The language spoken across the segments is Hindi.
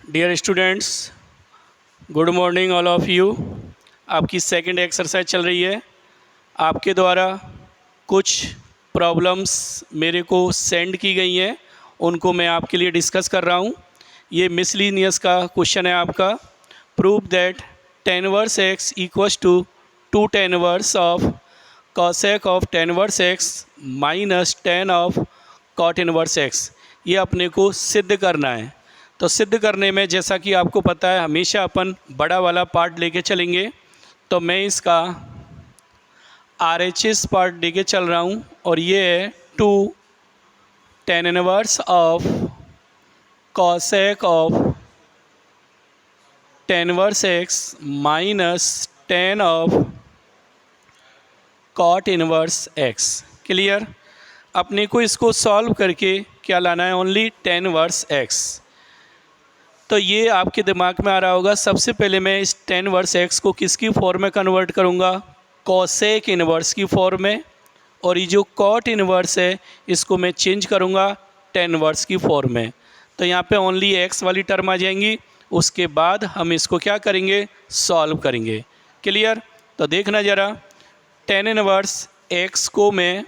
Dear students, good morning all of you. आपकी सेकंड एक्सरसाइज चल रही है। आपके द्वारा कुछ प्रॉब्लम्स मेरे को सेंड की गई हैं, उनको मैं आपके लिए डिस्कस कर रहा हूँ। ये मिसलिनियस का क्वेश्चन है आपका। Prove that tan inverse x equals to 2 tan inverse of cosec of tan inverse x minus tan of cot inverse x। ये अपने को सिद्ध करना है। तो सिद्ध करने में जैसा कि आपको पता है हमेशा अपन बड़ा वाला पार्ट लेके चलेंगे। तो मैं इसका RHS पार्ट लेके चल रहा हूँ और ये है 2 tan inverse of cosec of tan inverse x minus tan of cot inverse x। Clear. अपने को इसको सॉल्व करके क्या लाना है, ओनली tan इनवर्स x। तो ये आपके दिमाग में आ रहा होगा, सबसे पहले मैं इस tan इनवर्स x को किसकी फॉर्म में कन्वर्ट करूँगा, cosec इनवर्स की फॉर्म में। और ये जो cot इनवर्स है इसको मैं चेंज करूँगा tan इनवर्स की फॉर्म में। तो यहाँ पे ओनली x वाली टर्म आ जाएंगी। उसके बाद हम इसको क्या करेंगे, सॉल्व करेंगे। क्लियर। तो देखना ज़रा, tan इनवर्स x को मैं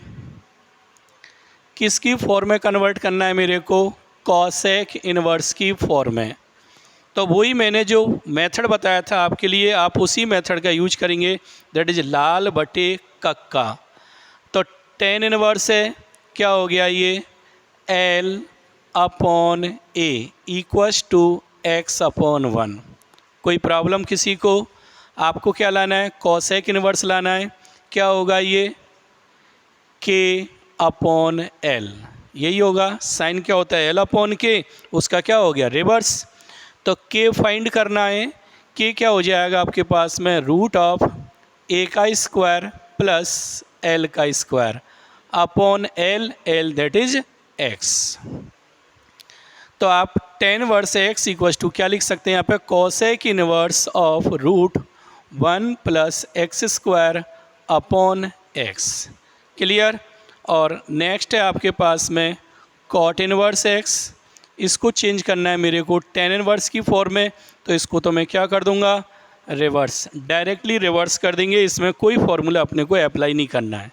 किसकी फॉर्म में कन्वर्ट करना है मेरे को, cosec इनवर्स की फॉर्म में। तो वही मैंने जो मेथड बताया था आपके लिए, आप उसी मेथड का यूज करेंगे, दैट इज लाल बटे कक्का। तो tan इनवर्स है, क्या हो गया ये, L upon A equals to x upon 1। कोई प्रॉब्लम किसी को, आपको क्या लाना है, cosec इनवर्स लाना है। क्या होगा ये, K अपॉन L, यही होगा। साइन क्या होता है, L अपॉन K, उसका क्या हो गया, रिवर्स। तो K फाइंड करना है। K क्या हो जाएगा आपके पास में, रूट ऑफ A का स्क्वायर प्लस L का square upon L that is x। तो आप tan inverse x equals to क्या लिख सकते हैं यहाँ पे, cosec inverse of root 1 plus x square upon x। Clear. और नेक्स्ट है आपके पास में cot इनवर्स x। इसको चेंज करना है मेरे को tan इनवर्स की फॉर्म में। तो इसको तो मैं क्या कर दूंगा, रिवर्स, डायरेक्टली रिवर्स कर देंगे। इसमें कोई फॉर्मूला अपने को अप्लाई नहीं करना है।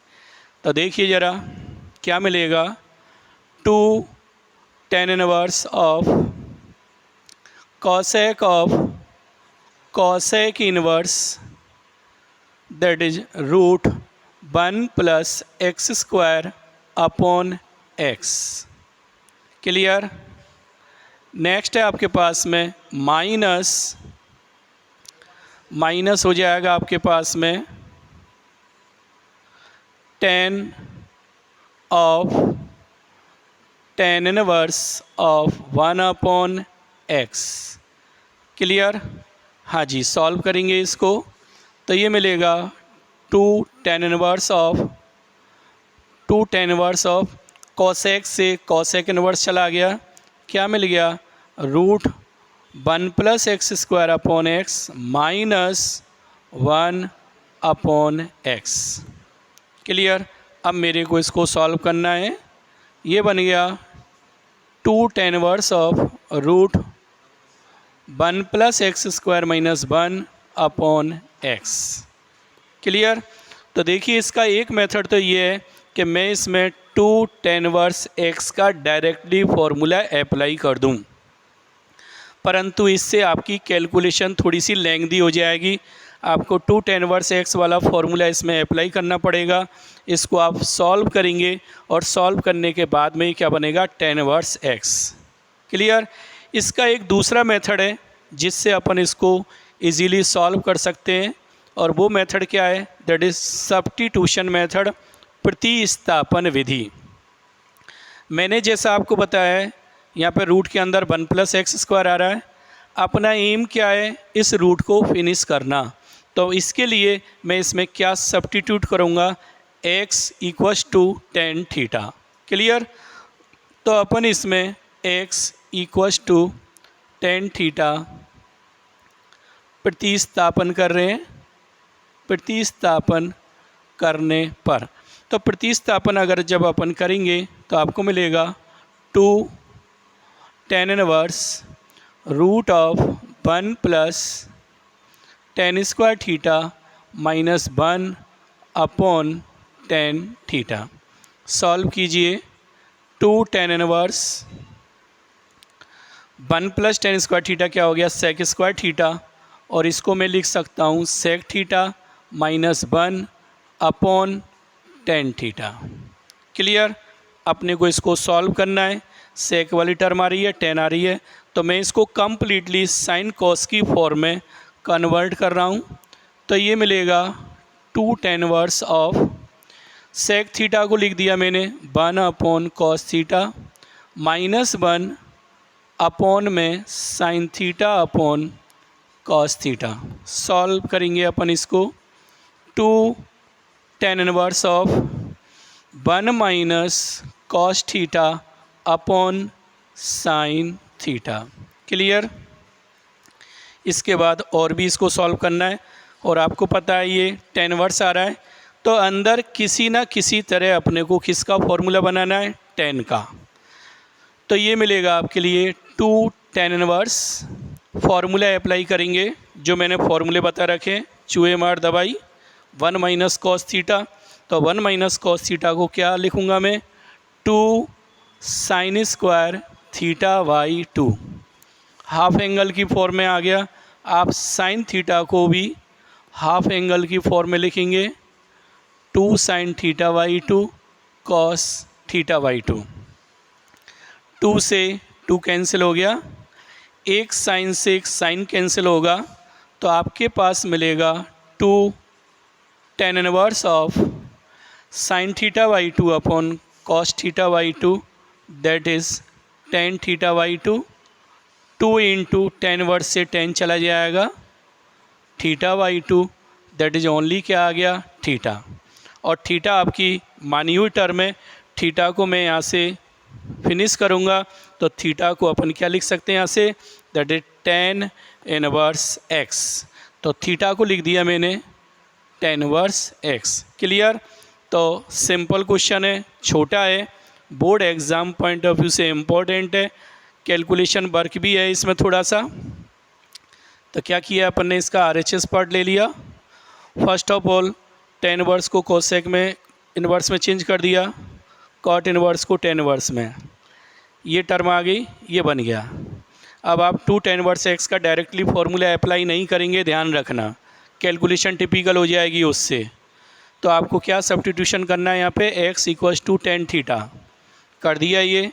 तो देखिए ज़रा क्या मिलेगा, 2 tan inverse of cosec inverse that is root 1 plus x square upon x। Clear. Next है आपके पास में माइनस हो जाएगा आपके पास में tan inverse of 1 upon x। Clear. हाँ जी, सॉल्व करेंगे इसको। तो ये मिलेगा 2 tan इनवर्स ऑफ cosec से cosec इनवर्स चला गया, क्या मिल गया, root 1 plus x square upon x minus 1 upon x. Clear. अब मेरे को इसको सॉल्व करना है। ये बन गया 2 tan inverse of root 1 plus x square minus 1 upon x. Clear. तो देखिए इसका एक मेथड तो ये है कि मैं इसमें 2 tan इनवर्स x का डायरेक्टली फॉर्मूला अप्लाई कर दूं, परंतु इससे आपकी कैलकुलेशन थोड़ी सी लेंथी हो जाएगी। आपको 2 tan इनवर्स x वाला फॉर्मूला इसमें अप्लाई करना पड़ेगा। इसको आप सॉल्व करेंगे और सॉल्व करने के बाद में क्या बनेगा, tan इनवर्स x। क्लियर। इसका एक दूसरा मेथड है जिससे अपन इसको इजीली सॉल्व कर सकते हैं, और वो मेथड क्या है, दैट इज सब्स्टिट्यूशन मेथड, प्रतिस्थापन विधि। मैंने जैसा आपको बताया है, यहाँ पे रूट के अंदर 1 प्लस एक्स स्क्वायर आ रहा है। अपना एम क्या है, इस रूट को फिनिश करना। तो इसके लिए मैं इसमें क्या सब्स्टिट्यूट करूँगा, x equals to tan theta. Clear. तो अपन इसमें x equals to tan theta प्रतिस्थापन कर रहे हैं। प्रतिस्थापन करने पर, तो प्रतिस्थापन अगर जब अपन करेंगे तो आपको मिलेगा 2 tan inverse root of 1 plus tan square theta minus 1 upon tan theta. Solve कीजिए। 2 tan inverse 1 plus tan square theta क्या हो गया, सेक स्क्वायर थीटा, और इसको मैं लिख सकता हूँ sec theta minus 1 upon tan theta. Clear. अपने को इसको सॉल्व करना है। सेक वाली टर्म आ रही है, टेन आ रही है, तो मैं इसको कम्प्लीटली साइन कॉस की फॉर्म में कन्वर्ट कर रहा हूँ। तो ये मिलेगा 2 tan inverse of sec theta को लिख दिया मैंने 1 upon cos theta minus 1 upon में sine theta upon cos theta. Solve करेंगे अपन इसको। 2 tan inverse of 1 minus cos theta upon sine theta. Clear. इसके बाद और भी इसको सॉल्व करना है, और आपको पता है ये tan इनवर्स आ रहा है, तो अंदर किसी ना किसी तरह अपने को किसका फॉर्मूला बनाना है, tan का। तो ये मिलेगा आपके लिए 2 tan इनवर्स। फॉर्मूला अप्लाई करेंगे जो मैंने फॉर्मूले बता रखे, चूहे मार दवाई 1 माइनस कॉस थीटा। तो 1 माइनस कॉस थीटा को क्या लिखूँगा मैं, 2 sine square theta by 2। Half angle की फॉर्म में आ गया। आप साइन थीटा को भी हाफ एंगल की फॉर्म में लिखेंगे 2 sine theta by 2 cos theta by 2। 2 से 2 कैंसिल हो गया, एक साइन से एक साइन कैंसिल होगा, तो आपके पास मिलेगा 2 tan inverse of sine theta by 2 upon cos theta by 2, that is tan theta by 2। 2 into tan inverse से tan चला जाएगा, theta by 2, that is only क्या आ गया, थीटा। और थीटा आपकी मानी हुई टर्म है, थीटा को मैं यहाँ से फिनिश करूँगा, तो थीटा को अपन क्या लिख सकते हैं यहाँ से, that is tan inverse x। तो थीटा को लिख दिया मैंने tan इनवर्स x। क्लियर। तो सिंपल क्वेश्चन है, छोटा है, board exam point of view से इम्पोर्टेंट है, कैलकुलेशन वर्क भी है इसमें थोड़ा सा। तो क्या किया अपन ने, इसका RHS पार्ट ले लिया। First of all tan inverse को कोसेक में इनवर्स में चेंज कर दिया, कॉट इनवर्स को tan इनवर्स में, ये टर्म आ गई, ये बन गया। अब आप 2 tan इनवर्स x का डायरेक्टली फॉर्मूला अप्लाई नहीं करेंगे, ध्यान रखना, कैलकुलेशन टिपिकल हो जाएगी उससे। तो आपको क्या सब्स्टिट्यूशन करना है यहाँ पे, x equals to tan theta कर दिया, ये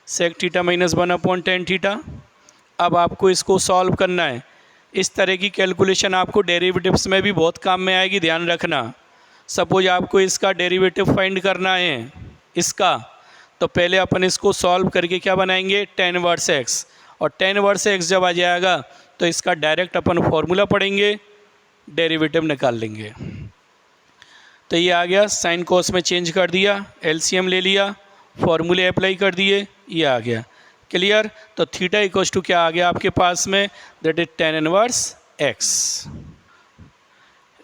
sec theta minus 1 upon tan theta. अब आपको इसको सॉल्व करना है। इस तरह की कैलकुलेशन आपको डेरिवेटिव्स में भी बहुत काम में आएगी, ध्यान रखना। सपोज आपको इसका डेरिवेटिव फाइंड करना है इसका, तो पहले अपन इसको सॉल्व करके क्या बनाएंगे, tan इनवर्स x, और tan इनवर्स x जब आ जाएगा तो इसका डायरेक्ट अपन फॉर्मूला पढ़ेंगे, डेरिवेटिव निकाल लेंगे। तो ये आ गया, साइन कॉस में चेंज कर दिया, LCM ले लिया, फॉर्मूले अप्लाई कर दिए, ये आ गया। क्लियर। तो थीटा इक्वल्स टू क्या आ गया आपके पास में, that is tan inverse x।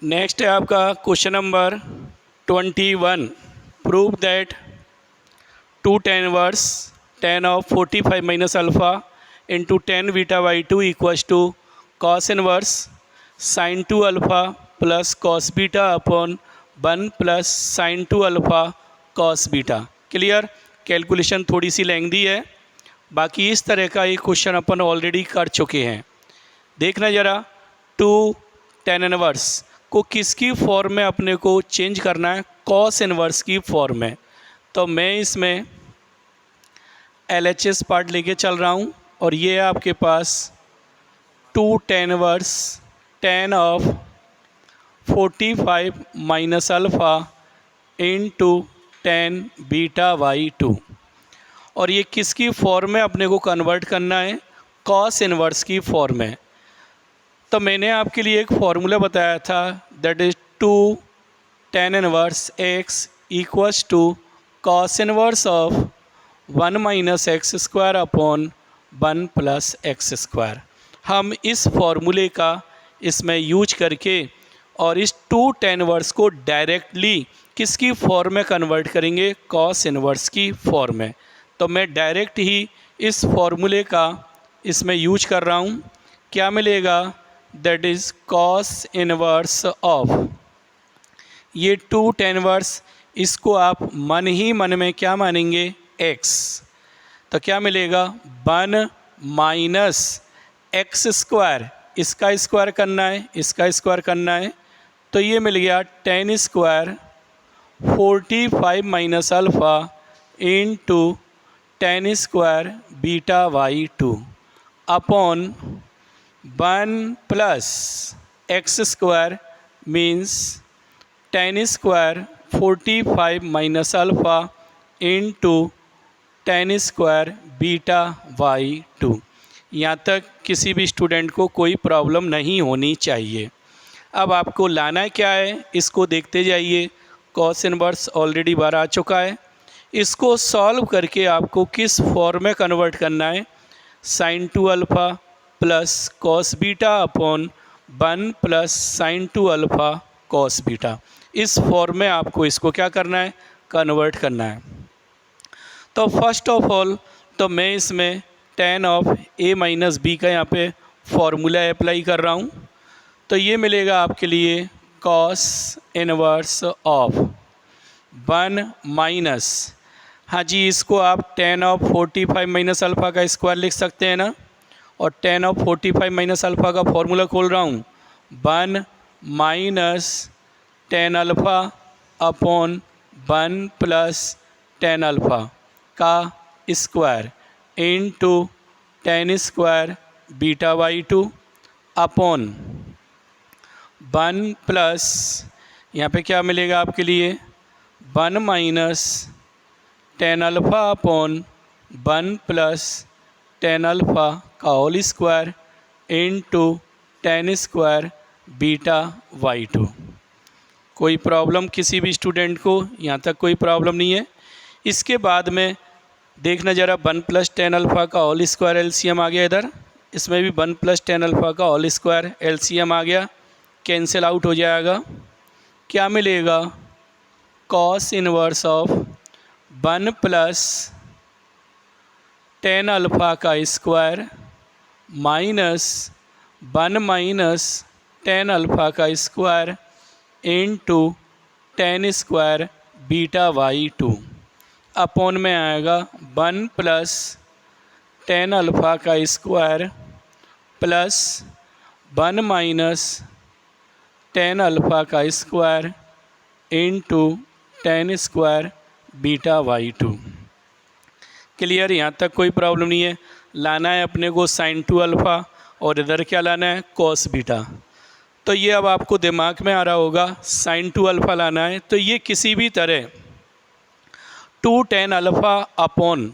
Next है आपका question number 21। Prove that 2 tan inverse tan of 45 minus alpha into tan beta by 2 equals to cos inverse sine 2 alpha plus cos beta upon 1 plus sine 2 alpha cos beta. Clear. Calculation थोड़ी सी लेंथी है, बाकी इस तरह का एक क्वेश्चन अपन ऑलरेडी कर चुके हैं। देखना ज़रा, 2 tan इनवर्स को किसकी फॉर्म में अपने को चेंज करना है, कॉस इनवर्स की फॉर्म में। तो मैं इसमें LHS पार्ट लेके चल रहा हूँ, और ये है आपके पास 2 tan inverse tan of 45 minus alpha into tan beta by 2, और ये किसकी फॉर्म में अपने को कन्वर्ट करना है, कॉस इनवर्स की फॉर्म में। तो मैंने आपके लिए एक फॉर्मूला बताया था, that is 2 tan inverse x equals to cos inverse of 1 minus x square upon 1 plus x square. हम इस फॉर्मूले का इसमें यूज करके और इस 2 tan इनवर्स को डायरेक्टली किसकी फॉर्म में कन्वर्ट करेंगे, कॉस इनवर्स की फॉर्म में। तो मैं डायरेक्ट ही इस फॉर्मूले का इसमें यूज कर रहा हूँ, क्या मिलेगा, that is cos inverse of, ये 2 tan इनवर्स, इसको आप मन ही मन में क्या मानेंगे, x, तो क्या मिलेगा 1 माइनस एक्स स्क्वायर, इसका स्क्वायर करना है, इसका स्क्वायर करना है, तो ये मिल गया tan square 45 minus alpha into tan square beta by 2 upon 1 plus x square means tan square 45 minus alpha into tan square beta by 2। यहाँ तक किसी भी स्टूडेंट को कोई प्रॉब्लम नहीं होनी चाहिए। अब आपको लाना क्या है, इसको देखते जाइए। कॉस इनवर्स ऑलरेडी बार आ चुका है, इसको सॉल्व करके आपको किस फॉर्म में कन्वर्ट करना है, sin 2 alpha plus cos beta upon 1 plus sin 2 alpha cos beta, इस फॉर्म में आपको इसको क्या करना है, कन्वर्ट करना है। तो फर्स्ट ऑफ ऑल तो मैं इसमें tan of a minus b का यहाँ पे फॉर्मूला अप्लाई कर रहा हूँ, तो ये मिलेगा आपके लिए कॉस इनवर्स ऑफ 1 माइनस, हाँ जी, इसको आप tan ऑफ 45 माइनस अल्फ़ा का स्क्वायर लिख सकते हैं ना, और tan ऑफ 45 माइनस अल्फ़ा का फॉर्मूला खोल रहा हूँ, 1 minus tan alpha upon 1 plus tan alpha का square into tan square beta by 2 upon 1 plus, यहाँ पे क्या मिलेगा आपके लिए, 1 minus tan alpha upon 1 plus tan alpha का whole square into tan square beta by 2। कोई प्रॉब्लम किसी भी स्टूडेंट को, यहाँ तक कोई प्रॉब्लम नहीं है। इसके बाद में देखना ज़रा, 1 प्लस tan अल्फ़ा का होल स्क्वायर एलसीएम आ गया इधर, इसमें भी 1 प्लस tan अल्फ़ा का होल स्क्वायर एलसीएम आ गया, कैंसिल आउट हो जाएगा, क्या मिलेगा, cos inverse of 1 plus tan alpha का square minus 1 minus tan alpha का square into tan square beta by 2 upon में आएगा 1 प्लस tan अल्फ़ा का square plus 1 minus tan alpha का square into tan square beta by 2। Clear, यहाँ तक कोई प्रॉब्लम नहीं है। लाना है अपने को sin 2 अल्फ़ा और इधर क्या लाना है, cos बीटा। तो ये अब आपको दिमाग में आ रहा होगा, sin 2 अल्फ़ा लाना है, तो ये किसी भी तरह 2 tan alpha upon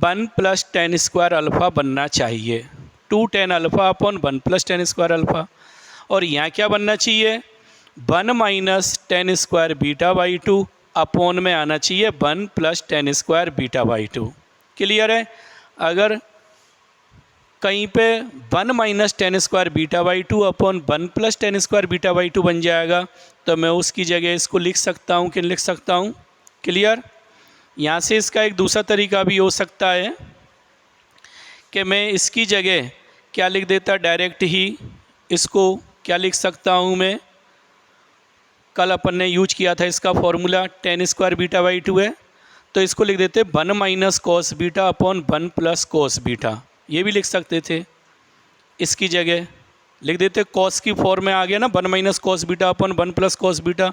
1 plus tan square alpha बनना चाहिए, 2 tan alpha upon 1 plus tan square alpha, और यहाँ क्या बनना चाहिए, 1 minus tan square beta by 2 upon में आना चाहिए 1 plus tan square beta by 2। Clear है, अगर कहीं पे 1 minus tan square beta by 2 upon 1 plus tan square beta by 2 बन जाएगा, तो मैं उसकी जगह इसको लिख सकता हूँ कि लिख सकता हूँ। क्लियर, यहाँ से इसका एक दूसरा तरीका भी हो सकता है कि मैं इसकी जगह क्या लिख देता, डायरेक्ट ही इसको क्या लिख सकता हूँ मैं, कल अपन ने यूज किया था इसका formula tan square beta by 2 है, तो इसको लिख देते 1 minus cos beta upon 1 plus cos beta, ये भी लिख सकते थे। इसकी जगह लिख देते कॉस की फॉर्म में आ गया ना, 1 minus cos beta upon 1 plus cos beta,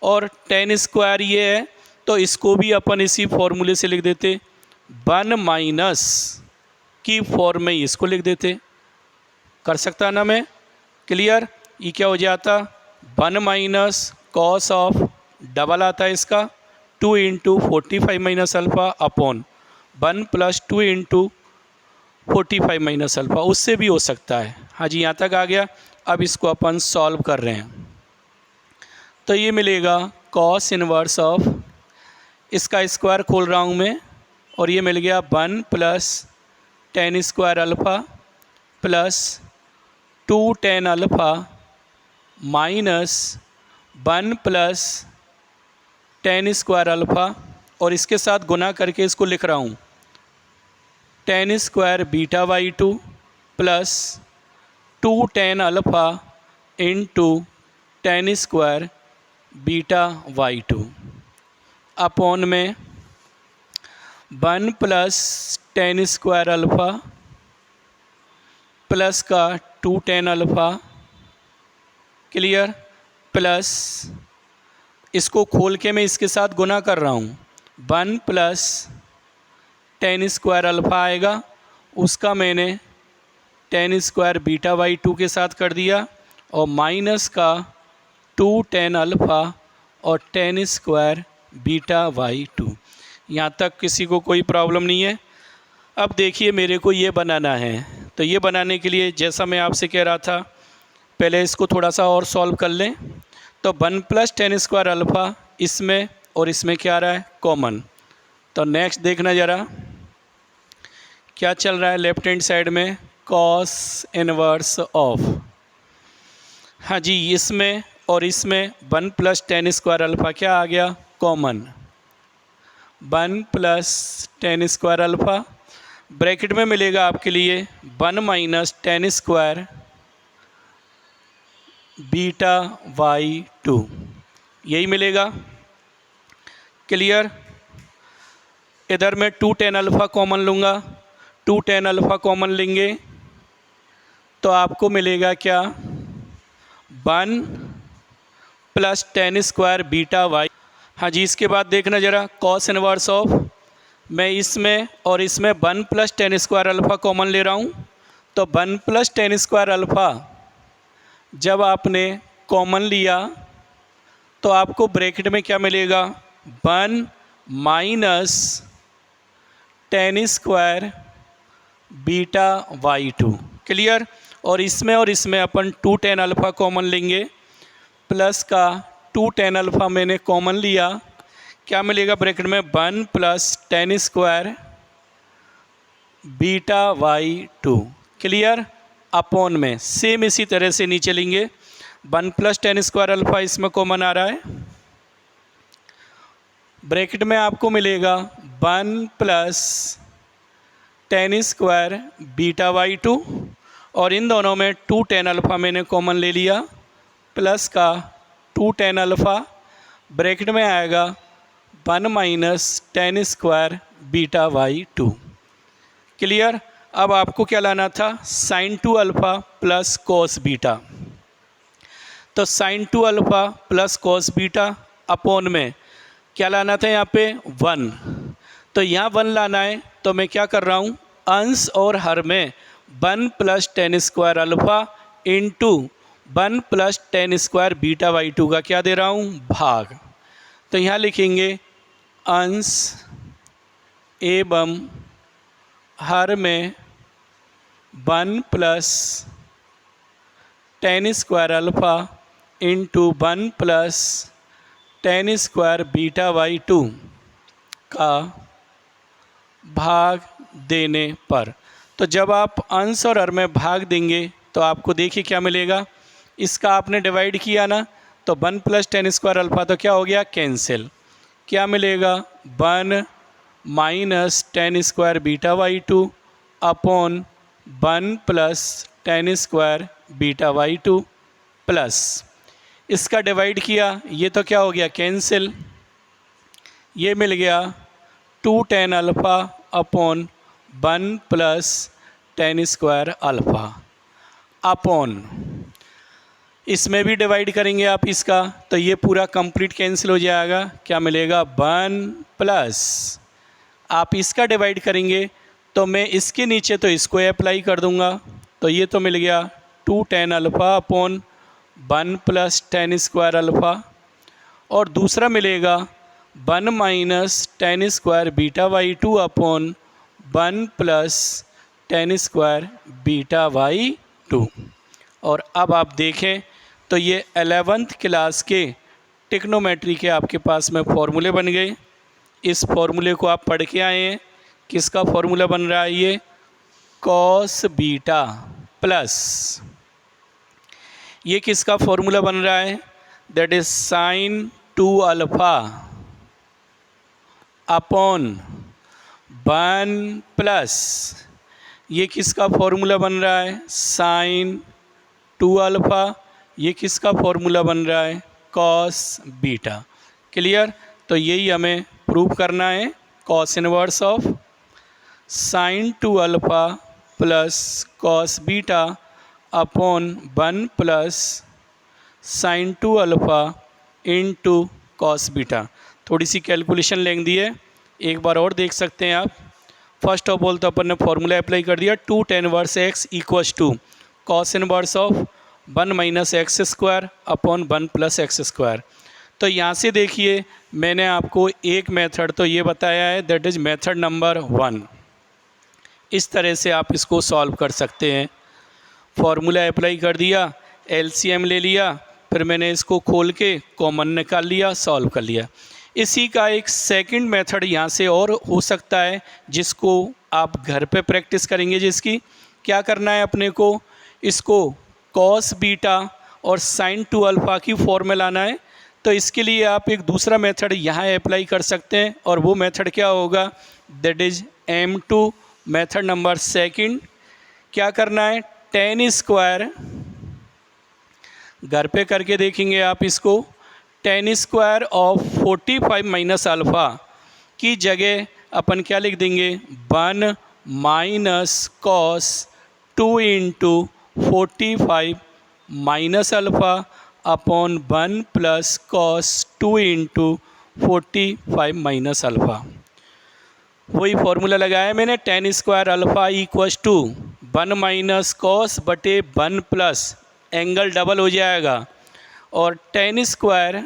और tan स्क्वायर ये है तो इसको भी अपन इसी फॉर्मूले से लिख देते 1 माइनस की फॉर्म में इसको लिख देते, कर सकता ना मैं। क्लियर, ये क्या हो जाता, 1 माइनस कॉस ऑफ डबल आता है इसका 2 into 45 minus alpha upon 1 plus 2 into 45 minus alpha, उससे भी हो सकता है। हाँ जी, यहाँ तक आ गया। अब इसको अपन सॉल्व कर रहे हैं, तो ये मिलेगा कॉस इनवर्स ऑफ, इसका स्क्वायर खोल रहा हूँ मैं, और ये मिल गया 1 plus tan square alpha plus 2 tan alpha minus 1 plus tan square alpha, और इसके साथ गुना करके इसको लिख रहा हूँ tan square beta by two plus 2 tan alpha into tan square beta by two upon में 1 plus tan square alpha plus का 2 tan अल्फ़ा, क्लियर, प्लस इसको खोल के मैं इसके साथ गुना कर रहा हूँ, 1 प्लस टेन स्क्वायर अल्फ़ा आएगा, उसका मैंने tan square beta by two के साथ कर दिया, और माइनस का 2 tan अल्फ़ा और tan square beta by two. यहाँ तक किसी को कोई प्रॉब्लम नहीं है। अब देखिए मेरे को ये बनाना है, तो ये बनाने के लिए जैसा मैं आपसे कह रहा था, पहले इसको थोड़ा सा और सॉल्व कर लें। तो 1 प्लस टेन स्क्वायर अल्फ़ा इसमें और इसमें क्या आ रहा है, कॉमन। तो नेक्स्ट देखना ज़रा क्या चल रहा है लेफ्ट हैंड साइड में, कॉस इनवर्स ऑफ, हाँ जी, इसमें और इसमें 1 प्लस टेन स्क्वायर अल्फ़ा क्या आ गया, common. 1 plus tan square alpha bracket में मिलेगा आपके लिए 1 minus tan square beta by two, यही मिलेगा, क्लियर। इधर मैं 2 tan अल्फ़ा कॉमन लूँगा, 2 tan अल्फ़ा कॉमन लेंगे तो आपको मिलेगा क्या, 1 plus tan square beta by. हाँ जी, इसके बाद देखना ज़रा कॉस इनवर्स ऑफ, मैं इसमें और इसमें 1 plus tan square alpha common ले रहा हूँ, तो 1 प्लस टेन स्क्वायर अल्फ़ा जब आपने कॉमन लिया तो आपको ब्रैकेट में क्या मिलेगा, 1 minus tan square beta by two, clear. और इसमें अपन 2 tan अल्फ़ा कॉमन लेंगे, प्लस का 2 tan अल्फ़ा मैंने कॉमन लिया, क्या मिलेगा ब्रैकेट में, 1 plus tan square beta by two, clear, upon में सेम इसी तरह से नीचे लेंगे, 1 प्लस टेन स्क्वायर अल्फ़ा इसमें कॉमन आ रहा है, ब्रैकेट में आपको मिलेगा 1 plus tan square beta by two, और इन दोनों में 2 tan अल्फ़ा मैंने कॉमन ले लिया, प्लस का 2 tan अल्फ़ा, ब्रैकेट में आएगा 1 minus tan square beta by two, clear. अब आपको क्या लाना था, sine 2 alpha plus cos beta, तो sine 2 alpha plus cos beta upon में क्या लाना था, यहाँ पे 1, तो यहाँ 1 लाना है, तो मैं क्या कर रहा हूँ, अंश और हर में 1 plus tan square alpha into 1 plus tan square beta by two का क्या दे रहा हूँ, भाग। तो यहाँ लिखेंगे अंश एवं हर में 1 plus tan square alpha into 1 plus tan square beta by two का भाग देने पर। तो जब आप अंश और हर में भाग देंगे तो आपको देखिए क्या मिलेगा, इसका आपने डिवाइड किया ना, तो 1 प्लस टेन स्क्वायर अल्फ़ा तो क्या हो गया, कैंसिल, क्या मिलेगा, 1 minus tan square beta by two upon 1 plus tan square beta by two plus इसका डिवाइड किया, ये तो क्या हो गया, कैंसिल, ये मिल गया 2 tan alpha upon 1 plus tan square alpha upon, इसमें भी डिवाइड करेंगे आप इसका, तो ये पूरा कंप्लीट कैंसिल हो जाएगा, क्या मिलेगा, 1 प्लस, आप इसका डिवाइड करेंगे तो मैं इसके नीचे तो इसको अप्लाई कर दूंगा, तो ये तो मिल गया 2 tan alpha upon 1 plus tan square alpha, और दूसरा मिलेगा 1 minus tan square beta by two upon 1 plus tan square beta by two. और अब आप देखें तो ये 11th क्लास के टिग्नोमेट्री के आपके पास में फॉर्मूले बन गए। इस फॉर्मूले को आप पढ़ के आए हैं, किसका फॉर्मूला बन रहा है, ये कॉस बीटा प्लस ये किसका फॉर्मूला बन रहा है, that is sine 2 alpha upon 1 plus, ये किसका फॉर्मूला बन रहा है, साइन 2 अल्फ़ा, ये किसका फॉर्मूला बन रहा है, कॉस बीटा। क्लियर? तो यही हमें प्रूव करना है, cos inverse of sine 2 alpha plus cos beta upon 1 plus sine 2 alpha into cos beta. थोड़ी सी कैलकुलेशन लेंगे दी है, एक बार और देख सकते हैं आप। फर्स्ट ऑफ ऑल तो अपन ने फॉर्मूला अप्लाई कर दिया, 2 tan inverse x equals to cos inverse of 1 minus x square upon 1 plus x square. तो यहाँ से देखिए मैंने आपको एक मेथड तो ये बताया है, दैट इज़ मेथड नंबर 1। इस तरह से आप इसको सॉल्व कर सकते हैं। फॉर्मूला अप्लाई कर दिया, एलसीएम ले लिया, फिर मैंने इसको खोल के कॉमन निकाल लिया, सॉल्व कर लिया। इसी का एक सेकंड मेथड यहाँ से और हो सकता है, जिसको आप घर पे प्रैक्टिस करेंगे। जिसकी क्या करना है अपने को, इसको कॉस बीटा और साइन 2 अल्फ़ा की फॉर्म में लाना है। तो इसके लिए आप एक दूसरा मेथड यहाँ अप्लाई कर सकते हैं, और वो मेथड क्या होगा, that is M2 method number second. क्या करना है, tan स्क्वायर, घर पे करके देखेंगे आप इसको, tan square of 45 minus alpha की जगह अपन क्या लिख देंगे, 1 minus cos 2 into 45 minus alpha upon 1 plus cos 2 into 45 minus alpha. वही फॉर्मूला लगाया मैंने, tan square alpha equals to 1 minus cos बटे 1 प्लस, एंगल डबल हो जाएगा, और tan स्क्वायर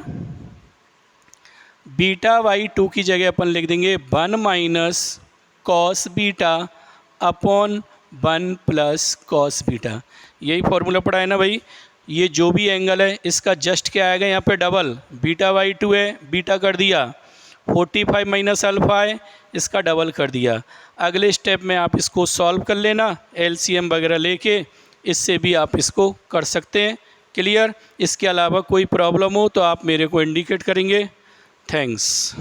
बीटा बाई 2 की जगह अपन लिख देंगे 1 minus cos beta upon 1 plus cos beta. यही फॉर्मूला पड़ा है ना भाई। ये जो भी एंगल है इसका जस्ट क्या आएगा यहाँ पे, डबल। बीटा बाई 2 है, बीटा कर दिया, 45 माइनस अल्फ़ा है, इसका डबल कर दिया। अगले स्टेप में आप इसको सॉल्व कर लेना, एलसीएम वगैरह लेके, इससे भी आप इसको कर सकते हैं। क्लियर? इसके अलावा कोई प्रॉब्लम हो तो आप मेरे को इंडिकेट करेंगे। थैंक्स।